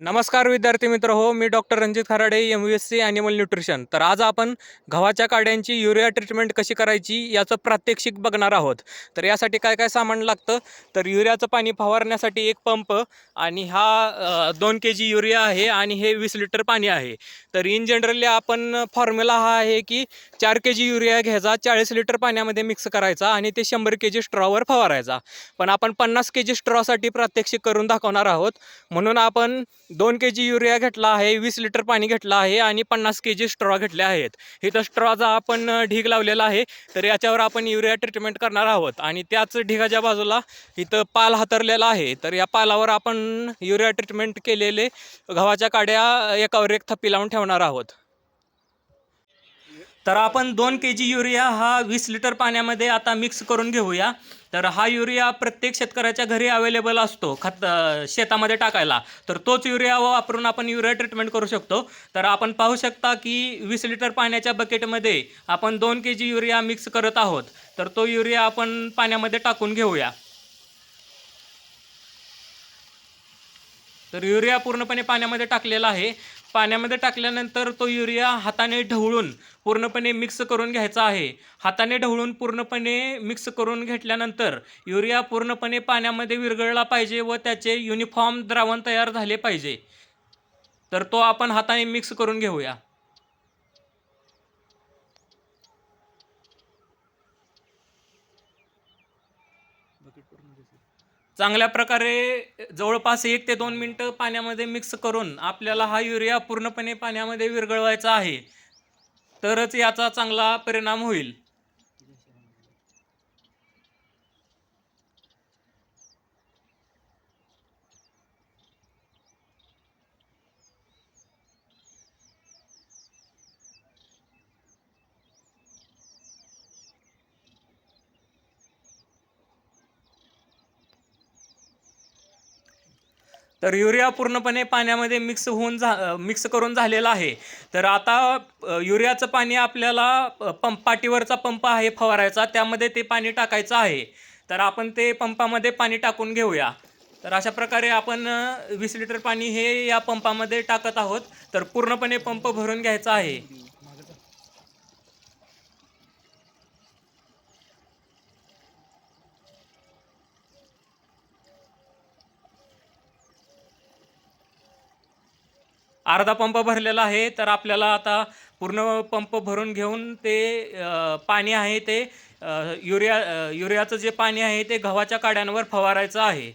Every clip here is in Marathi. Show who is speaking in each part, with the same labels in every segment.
Speaker 1: नमस्कार विद्यार्थी मित्र हो, मी doctor Ranjit Kharade MSc animal nutrition. तर आज आपण गव्हाच्या काड्यांची युरिया ट्रीटमेंट कशी करायची याचं प्रात्यक्षिक बघणार आहोत. तर यासाठी काय काय सामान लागतं, तर युरियाचं पाणी फवारण्यासाठी एक पंप आणि हा 2 kg युरिया आहे आणि हे 20 लिटर पाणी आहे. तर इन जनरली आपण फॉर्म्युला हा आहे की 4 kg युरिया घ्यायचा, 40 लिटर पाण्यामध्ये मिक्स करायचा आणि ते 100 kg स्ट्रॉवर फवारायचा. पण आपण 50 kg स्ट्रॉसाठी प्रात्यक्षिक करून दाखवणार आहोत. म्हणून आपण 2 kg युरिया घेतला आहे, 20 लिटर पाणी घेतलं आहे आणि 50 kg स्ट्रॉ घेतले आहेत. इथं स्ट्रॉचा आपण ढीग लावलेला आहे. तर याच्यावर आपण युरिया ट्रीटमेंट करणार आहोत आणि त्याच ढिगाच्या बाजूला इथं पाल हातरलेला आहे. तर या पालावर आपण युरिया ट्रीटमेंट केलेले गव्हाच्या काड्या एकावर एक थप्पी लावून ठेवणार आहोत. तर आपण 2 kg युरिया हा 20 लिटर पाण्यामध्ये आता मिक्स करून घेऊया. तर हा युरिया प्रत्येक शेतकऱ्याच्या घरी अवेलेबल असतो शेतामध्ये टाकायला. तर तोच युरिया वापरून आपण युरिया ट्रीटमेंट करू शकतो. तर आपण पाहू शकता की 20 लिटर पाण्याच्या बकेटमध्ये आपण 2 kg युरिया मिक्स करत आहोत. तर तो युरिया आपण पाण्यामध्ये टाकून घेऊया. तर युरिया पूर्णपणे पाण्यामध्ये टाकलेला आहे. पाण्यामध्ये टाकल्यानंतर तो युरिया हाताने ढवळून पूर्णपणे मिक्स करून घ्यायचा आहे. हाताने ढवळून पूर्णपणे मिक्स करून घेतल्यानंतर युरिया पूर्णपणे पाण्यामध्ये विरघळला पाहिजे व त्याचे युनिफॉर्म द्रावण तयार झाले पाहिजे. तर तो आपण हाताने मिक्स करून घेऊया. चांगल्या प्रकारे जवळपास 1 ते 2 मिनिटं पाण्यामध्ये मिक्स करून आपल्याला हा युरिया पूर्णपणे पाण्यामध्ये विरघळवायचा आहे. तरच याचा चांगला परिणाम होईल. तर युरिया पूर्णपणे पाण्यामध्ये मिक्स करून झालेला आहे. तर आता युरियाचं पाणी आपल्याला पाठीवरचा पंप आहे फवारायचा, त्यामध्ये ते पाणी टाकायचं आहे. तर आपण ते पंपामध्ये पाणी टाकून घेऊया. तर अशा प्रकारे आपण 20 लिटर पाणी हे या पंपामध्ये टाकत आहोत. तर पूर्णपणे पंप भरून घ्यायचा आहे. अर्धा पंप भरलेला आहे. तर आपल्याला आता पूर्ण पंप भरून घेऊन ते पाणी आहे ते युरियाचं जे पाणी आहे ते गव्हाच्या काड्यांवर फवारायचं आहे.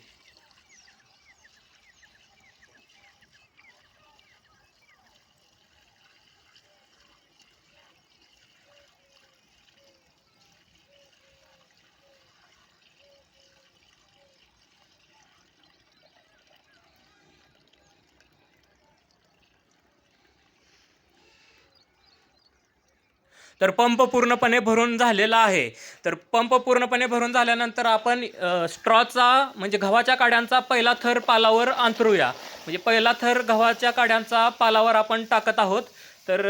Speaker 1: तर पंप पूर्णपणे भरून झालेला आहे. तर पंप पूर्णपणे भरून झाल्यानंतर आपण स्ट्रॉचा म्हणजे गव्हाच्या काड्यांचा पहिला थर पालावर अंथरूया. म्हणजे पहिला थर गव्हाच्या काड्यांचा पालावर आपण टाकत आहोत. तर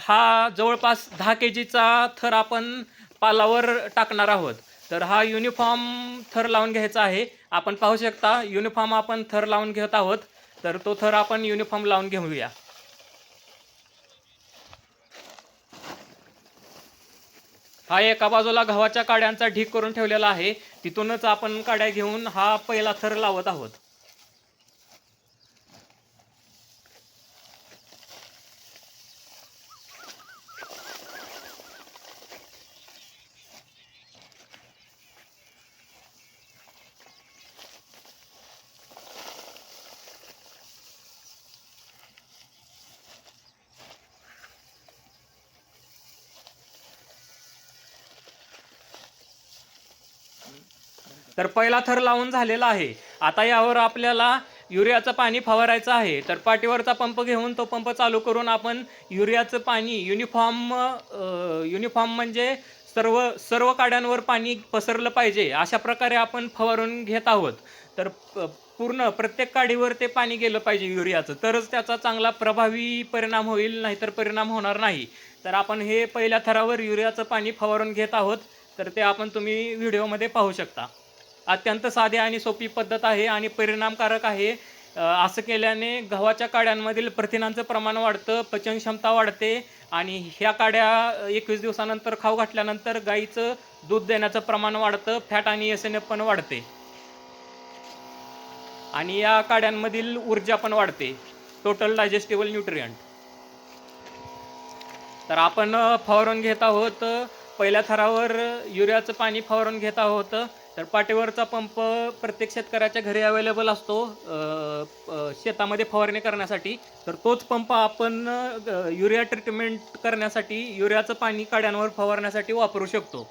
Speaker 1: हा जवळपास 10 kgचा थर आपण पालावर टाकणार आहोत. तर हा युनिफॉर्म थर लावून घ्यायचा आहे. आपण पाहू शकता युनिफॉर्म आपण थर लावून घेत आहोत. तर तो थर आपण युनिफॉर्म लावून घेऊया. हा एका बाजूला गव्हाच्या काड्यांचा ढीग करून ठेवलेला आहे. तिथूनच आपण काड्या घेऊन हा पहिला थर लावत आहोत. तर पहिला थर लावून झालेला आहे. आता यावर आपल्याला युरियाचं पाणी फवारायचं आहे. तर पाठीवरचा पंप घेऊन तो पंप चालू करून आपण युरियाचं पाणी युनिफॉर्म म्हणजे सर्व सर्व काड्यांवर पाणी पसरलं पाहिजे अशा प्रकारे आपण फवारून घेत आहोत. तर पूर्ण प्रत्येक काडीवर ते पाणी गेलं पाहिजे युरियाचं, तरच त्याचा चांगला प्रभावी परिणाम होईल, नाहीतर परिणाम होणार नाही. तर आपण हे पहिल्या थरावर युरियाचं पाणी फवारून घेत आहोत. तर ते आपण तुम्ही व्हिडिओमध्ये पाहू शकता. अत्यंत साधी आणि सोपी पद्धत आहे आणि परिणामकारक आहे. असं केल्याने गव्हाच्या काड्यांमधील प्रथिनांचं प्रमाण वाढतं, पचनक्षमता वाढते आणि ह्या काड्या 21 दिवसानंतर खाऊ घातल्यानंतर गाईचं दूध देण्याचं प्रमाण वाढतं, फॅट आणि एस-एन-एफ पण वाढते आणि या काड्यांमधील ऊर्जा पण वाढते, टोटल डायजेस्टिबल न्यूट्रियंट. तर आपण फवारून घेत आहोत पहिल्या थरावर युरियाचं पाणी फवारून घेत आहोत. तर पाठीवरचा पंप प्रत्येक शेतकऱ्याच्या घरी अवेलेबल असतो शेतामध्ये फवारणी करण्यासाठी. तर तोच पंप आपण युरिया ट्रीटमेंट करण्यासाठी, युरियाचं पाणी काड्यांवर फवारण्यासाठी वापरू शकतो.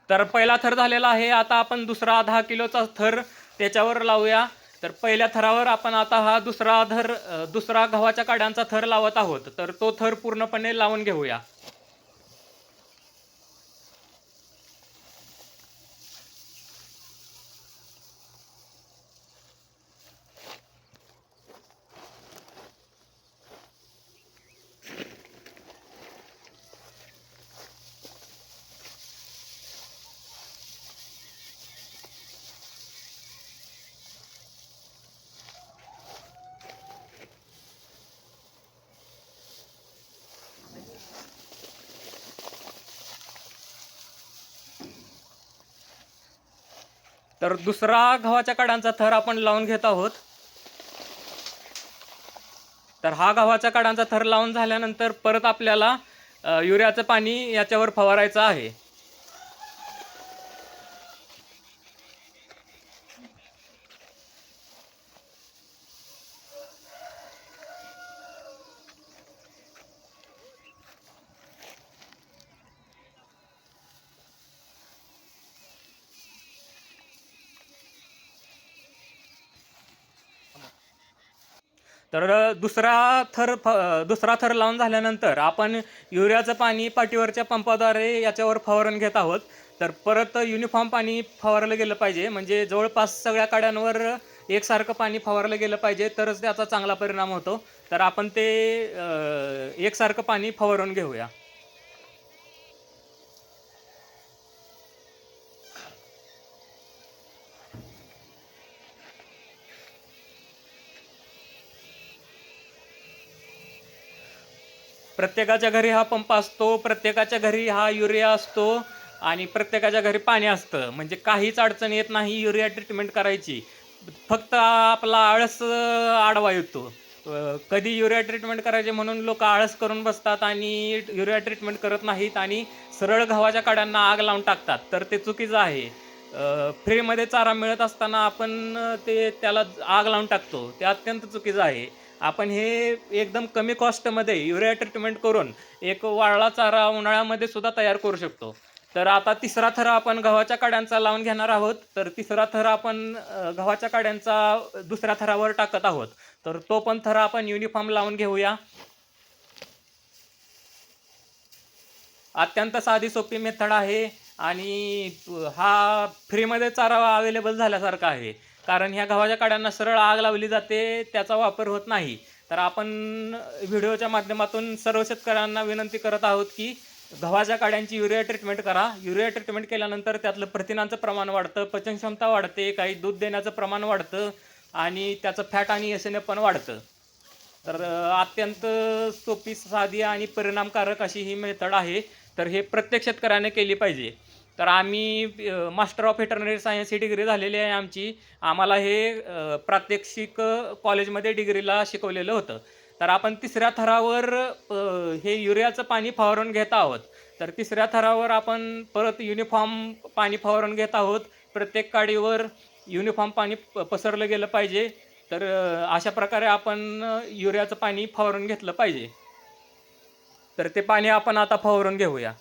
Speaker 1: तर पहिला थर झालेला आहे. आता आपण दुसरा 10 किलोचा थर त्याच्यावर लावूया. तर पहिल्या थरावर आपण आता हा दुसरा गव्हाच्या काड्यांचा थर लावत आहोत. तर तो थर पूर्णपणे लावून घेऊया. तर दुसरा गव्हाच्या काड्यांचा थर आपण लावून घेत आहोत. तर हा गव्हाच्या काड्यांचा थर लावून झाल्यानंतर परत आपल्याला युरियाचं पाणी याच्यावर फवारायचं आहे. तर दुसरा थर लावून झाल्यानंतर आपण युरियाचं पाणी पाठीवरच्या पंपाद्वारे याच्यावर फवारून घेत आहोत. तर परत युनिफॉर्म पाणी फवारलं गेलं पाहिजे, म्हणजे जवळपास सगळ्या काड्यांवर एकसारखं पाणी फवारलं गेलं पाहिजे, तरच त्याचा चांगला परिणाम होतो. तर आपण ते एकसारखं पाणी फवारून घेऊया. प्रत्येकाच्या घरी हा पंप असतो, प्रत्येकाच्या घरी हा युरिया असतो आणि प्रत्येकाच्या घरी पाणी असतं, म्हणजे काहीच अडचण येत नाही युरिया ट्रीटमेंट करायची. फक्त आपला आळस आडवा येतो. कधी युरिया ट्रीटमेंट करायचे म्हणून लोक आळस करून बसतात आणि युरिया ट्रीटमेंट करत नाहीत आणि सरळ गव्हाच्या काड्यांना आग लावून टाकतात. तर ते चुकीचं आहे. फ्रीमध्ये चारा मिळत असताना आपण त्याला आग लावून टाकतो, ते अत्यंत चुकीचं आहे. आपण हे एकदम कमी कॉस्टमध्ये युरिया ट्रीटमेंट करून एक वाळला चारा उन्हाळ्यामध्ये सुद्धा तयार करू शकतो. तर आता तिसरा थर आपण गव्हाच्या काड्यांचा लावून घेणार आहोत. तर तिसरा थर आपण गव्हाच्या काड्यांचा दुसऱ्या थरावर टाकत आहोत. तर तो पण थर आपण युनिफॉर्म लावून घेऊया. अत्यंत साधी सोपी मेथड आहे आणि हा फ्रीमध्ये चारा अवेलेबल झाल्यासारखा आहे, कारण ह्या गव्हाच्या काड्यांना सरळ आग लावली जाते, त्याचा वापर होत नाही. तर आपण व्हिडिओच्या माध्यमातून सर्व शेतकऱ्यांना विनंती करत आहोत की गव्हाच्या काड्यांची युरिया ट्रीटमेंट करा. युरिया ट्रीटमेंट केल्यानंतर त्यातलं प्रथिनांचं प्रमाण वाढतं, पचनक्षमता वाढते, काही दूध देण्याचं प्रमाण वाढतं आणि त्याचं फॅट आणि एस-एन-एफ पण वाढतं. तर अत्यंत सोपी, साधी आणि परिणामकारक अशी ही मेथड आहे. तर हे प्रत्येक शेतकऱ्याने केली पाहिजे. तर आम्ही master of veterinary science he degree झालेली आहे आमची. आम्हाला हे प्रात्यक्षिक कॉलेजमध्ये डिग्रीला शिकवलेलं होतं. तर आपण तिसऱ्या थरावर हे युरियाचं पाणी फवारून घेत आहोत. तर तिसऱ्या थरावर आपण परत युनिफॉर्म पाणी फवारून घेत आहोत. प्रत्येक काडीवर युनिफॉर्म पाणी पसरलं गेलं पाहिजे. तर अशा प्रकारे आपण युरियाचं पाणी फवारून घेतलं पाहिजे. तर ते पाणी आपण आता फवारून घेऊया.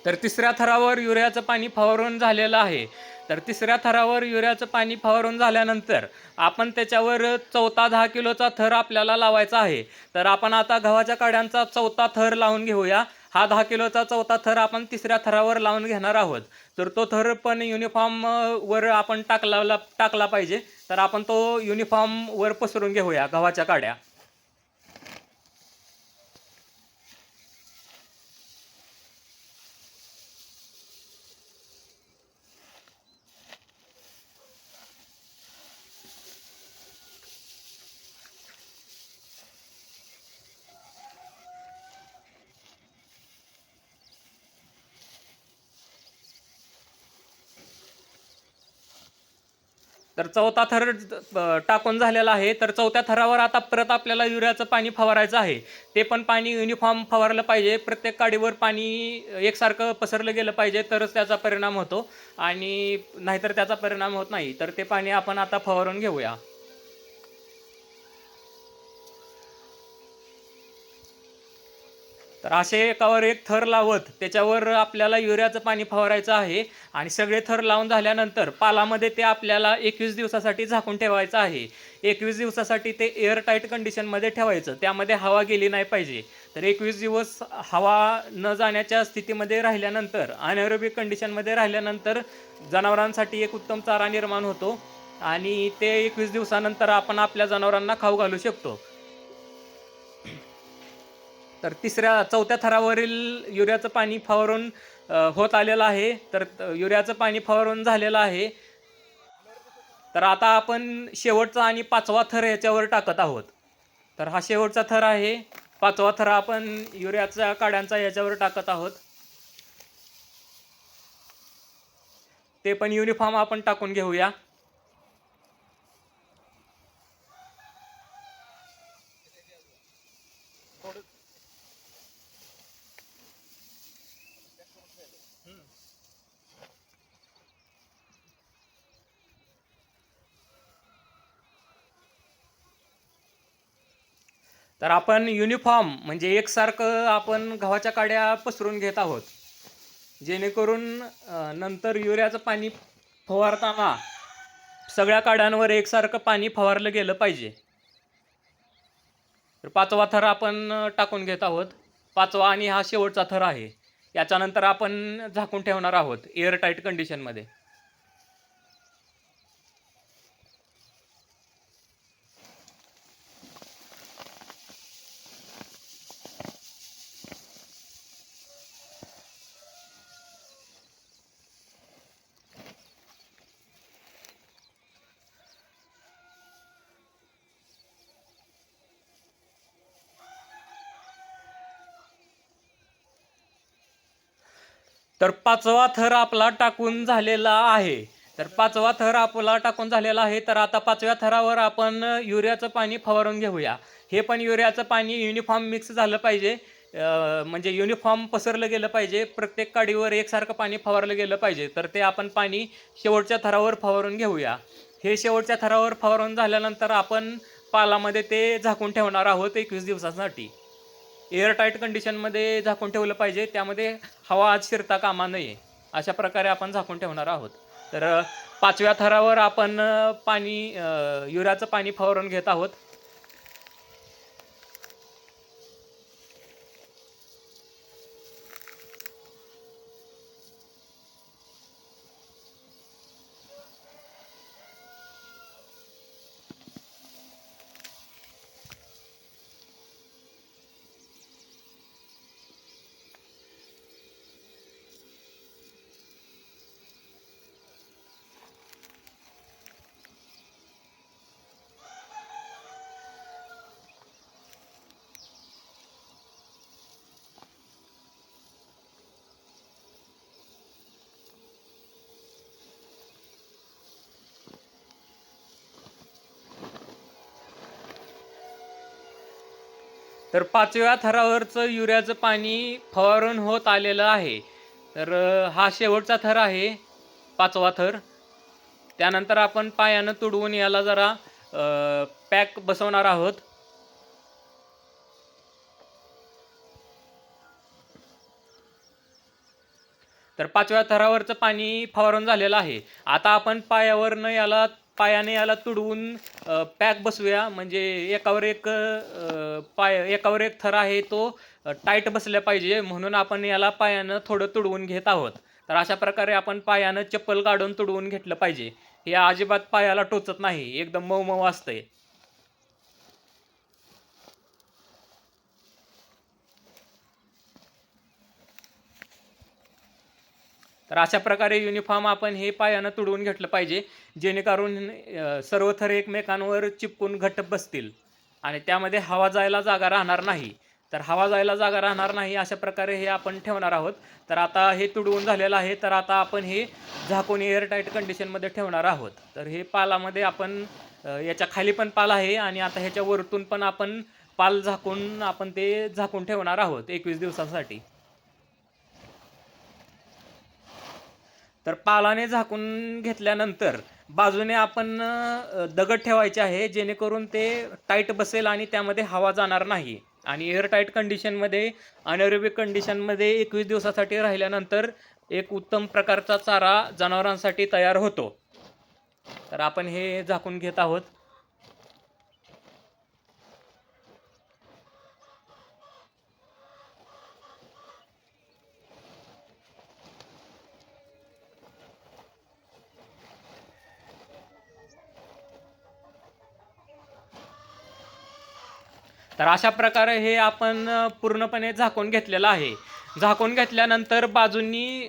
Speaker 1: तर तिसऱ्या थरावर युरियाचं पाणी फवारून झालेलं आहे. तर तिसऱ्या थरावर युरियाचं पाणी फवारून झाल्यानंतर आपण त्याच्यावर चौथा 10 किलोचा थर आपल्याला लावायचा आहे. तर आपण आता गव्हाच्या काड्यांचा चौथा थर लावून घेऊया. हा 10 किलोचा चौथा थर आपण तिसऱ्या थरावर लावून घेणार आहोत. तर तो थर पण युनिफॉर्म वर आपण टाकला पाहिजे. तर आपण तो युनिफॉर्म वर पसरून घेऊया गव्हाच्या काड्या. तर चौथा थर टाकून झालेला आहे. तर चौथ्या थरावर आता परत आपल्याला युरियाचं पाणी फवारायचं आहे. ते पण पाणी युनिफॉर्म फवारलं पाहिजे. प्रत्येक काडीवर पाणी एकसारखं पसरलं गेलं पाहिजे, तरच त्याचा परिणाम होतो आणि नाहीतर त्याचा परिणाम होत नाही. तर ते पाणी आपण आता फवारून घेऊया. तर असे एकावर एक थर लावत त्याच्यावर आपल्याला युरियाचं पाणी फवारायचं आहे आणि सगळे थर लावून झाल्यानंतर पालामध्ये ते आपल्याला 21 दिवसासाठी झाकून ठेवायचं आहे. 21 दिवसासाठी ते एअरटाईट कंडिशनमध्ये ठेवायचं, त्यामध्ये हवा गेली नाही पाहिजे. तर 21 दिवस हवा न जाण्याच्या स्थितीमध्ये राहिल्यानंतर, अनएरोबिक कंडिशनमध्ये राहिल्यानंतर जनावरांसाठी एक उत्तम चारा निर्माण होतो आणि ते 21 दिवसानंतर आपण आपल्या जनावरांना खाऊ घालू शकतो. तर चौथ्या थरावरील युरियाचं पाणी फवारून होत आलेलं आहे. तर युरियाचं पाणी फवारून झालेलं आहे. तर आता आपण शेवटचा आणि 5वा थर याच्यावर टाकत आहोत. तर हा शेवटचा थर आहे. 5वा थर आपण युरियाच्या काड्यांचा याच्यावर टाकत आहोत. ते पण युनिफॉर्म आपण टाकून घेऊया. तर आपण युनिफॉर्म म्हणजे एकसारखं आपण गव्हाच्या काड्या पसरून घेत आहोत, जेणेकरून नंतर युरियाचं पाणी फवारताना सगळ्या काड्यांवर एकसारखं पाणी फवारलं गेलं पाहिजे. तर 5वा थर आपण टाकून घेत आहोत. 5वा आणि हा शेवटचा थर आहे. याच्यानंतर आपण झाकून ठेवणार आहोत एअरटाईट कंडिशनमध्ये. तर 5वा थर आपला टाकून झालेला आहे. तर 5वा थर आपला टाकून झालेला आहे. तर आता 5व्या थरावर आपण युरियाचं पाणी फवारून घेऊया. हे पण युरियाचं पाणी युनिफॉर्म मिक्स झालं पाहिजे, म्हणजे युनिफॉर्म पसरलं गेलं पाहिजे. प्रत्येक काडीवर एकसारखं पाणी फवारलं गेलं पाहिजे. तर ते आपण पाणी शेवटच्या थरावर फवारून घेऊया. हे शेवटच्या थरावर फवारून झाल्यानंतर आपण पालामध्ये ते झाकून ठेवणार आहोत 21 दिवसासाठी. एअरटाईट कंडिशनमध्ये झाकून ठेवलं पाहिजे, त्यामध्ये हवा आत शिरता कामा नये. अशा प्रकारे आपण झाकून ठेवणार आहोत. तर 5व्या थरावर आपण युरियाचं पाणी फवारून घेत आहोत. तर 5व्या थरावरचं युरियाचं पाणी फवारून होत आलेलं आहे. तर हा शेवटचा थर आहे, 5वा थर. त्यानंतर आपण पायानं तुडवून याला जरा पॅक बसवणार आहोत. तर 5व्या थरावरचं पाणी फवारून झालेलं आहे. आता आपण पायाने याला तुडवून पॅक बसवूया, म्हणजे एकावर एक थर आहे तो टाईट बसला पाहिजे, म्हणून आपण याला पायानं थोडं तुडवून घेत आहोत. तर अशा प्रकारे आपण पायानं चप्पल काढून तुडवून घेतलं पाहिजे. हे अजिबात पायाला टोचत नाही, एकदम मऊ मऊ असतंय. तर अशा प्रकारे युनिफॉर्म आपण हे पायानं तुडवून घेतलं पाहिजे, जेणेकरून सर्व थर एकमेकांवर चिपकून घट्ट बसतील आणि त्यामध्ये हवा जायला जागा राहणार नाही. तर हवा जायला जागा राहणार नाही अशा प्रकारे हे आपण ठेवणार आहोत. तर आता हे तुडवून झालेलं आहे. तर आता आपण हे झाकून एअरटाईट कंडिशनमध्ये ठेवणार आहोत. तर हे पालामध्ये आपण याच्या खाली पण पाल आहे आणि आता ह्याच्या वरतून पण आपण पाल झाकून आपण ते झाकून ठेवणार आहोत 21 दिवसांसाठी. तर पालाने झाकून घेतल्यानंतर बाजूने आपण दगड ठेवायचे आहे, जेणेकरून ते टाईट बसेल आणि त्यामध्ये हवा जाणार नाही. आणि एअरटाईट कंडिशनमध्ये, अनएरोबिक कंडिशनमध्ये 21 दिवसासाठी राहिल्यानंतर एक उत्तम प्रकारचा चारा जनावरांसाठी तयार होतो. तर आपण हे झाकून घेत आहोत. तर अशा प्रकारे हे आपण पूर्णपणे झाकून घेतलेलं आहे. झाकून घेतल्यानंतर बाजूंनी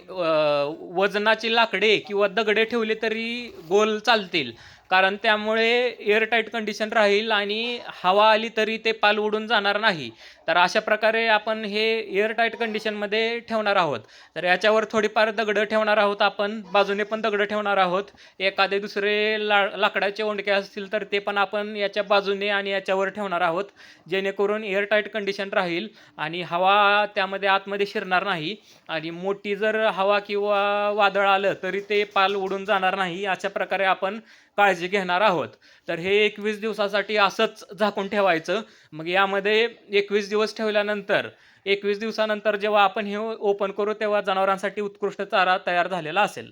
Speaker 1: वजनाची लाकडे किंवा दगडे ठेवले तरी गोल चालतील, कारण त्यामुळे एअरटाईट कंडिशन राहील आणि हवा आली तरी ते पाल उडून जाणार नाही. तर अशा प्रकारे आपण हे एअरटाईट कंडिशनमध्ये ठेवणार आहोत. तर याच्यावर थोडीफार दगडं ठेवणार आहोत, आपण बाजूने पण दगडं ठेवणार आहोत. एखादे दुसरे लाकडाचे ओंडके असतील तर ते पण आपण याच्या बाजूने आणि याच्यावर ठेवणार आहोत, जेणेकरून एअरटाईट कंडिशन राहील आणि हवा त्यामध्ये आतमध्ये शिरणार नाही. आणि मोठी जर हवा किंवा वादळ आलं तरी ते पाल उडून जाणार नाही. अशा प्रकारे आपण काळजी घेणार आहोत. तर हे 21 दिवसासाठी असंच झाकून ठेवायचं. मग यामध्ये 21 दिवस ठेवल्यानंतर 21 दिवसानंतर जेव्हा आपण हे ओपन करू तेव्हा जनावरांसाठी उत्कृष्ट चारा तयार झालेला असेल.